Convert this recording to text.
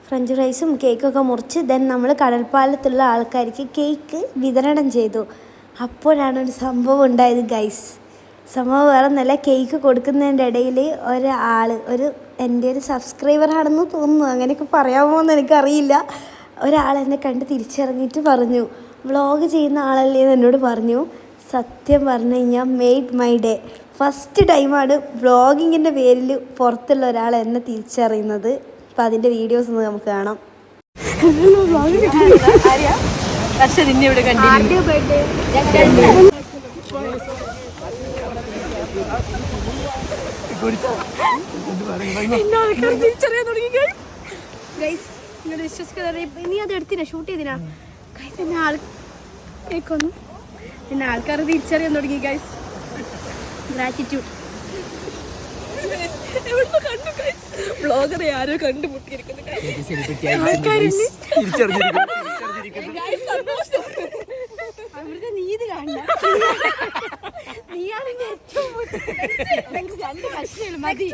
French ഫ്രൈസും കേക്കൊക്കെ മുറിച്ച് then നമ്മൾ കടൽപ്പാലത്തുള്ള ആൾക്കാർക്ക് കേക്ക് വിതരണം ചെയ്തു. അപ്പോഴാണ് ഒരു സംഭവം ഉണ്ടായത് ഗൈസ്. സംഭവം വേറെ ഒന്നല്ല, കേക്ക് കൊടുക്കുന്നതിൻ്റെ ഇടയിൽ എൻ്റെ ഒരു സബ്സ്ക്രൈബറാണെന്ന് തോന്നുന്നു, അങ്ങനെയൊക്കെ പറയാമോ എന്ന് എനിക്കറിയില്ല. ഒരാൾ എന്നെ കണ്ട് തിരിച്ചറിഞ്ഞിട്ട് പറഞ്ഞു, വ്ളോഗ് ചെയ്യുന്ന ആളല്ലേ എന്ന് എന്നോട് പറഞ്ഞു. സത്യം പറഞ്ഞു കഴിഞ്ഞാൽ മെയ്ഡ് മൈ ഡേ. ഫസ്റ്റ് ടൈമാണ് വ്ളോഗിങ്ങിൻ്റെ പേരിൽ പുറത്തുള്ള ഒരാൾ എന്നെ തിരിച്ചറിയുന്നത്. അപ്പം അതിൻ്റെ വീഡിയോസ് ഒന്ന് നമുക്ക് കാണാം. നീ അത് എടുത്തിനാ, ഷൂട്ട് ചെയ്തിനാ ഗൈസ്? എന്നെ ആൾക്കാർ തിരിച്ചറിയാൻ തുടങ്ങി ഗൈസ്. ഗ്രാറ്റിറ്റ്യൂഡ്. ബ്ലോഗറെ ആരോ കണ്ടുമുട്ടിയിരിക്കുന്നു. അവരുടെ നീതി കാണണം. നീയാണ് ഏറ്റവും മതി.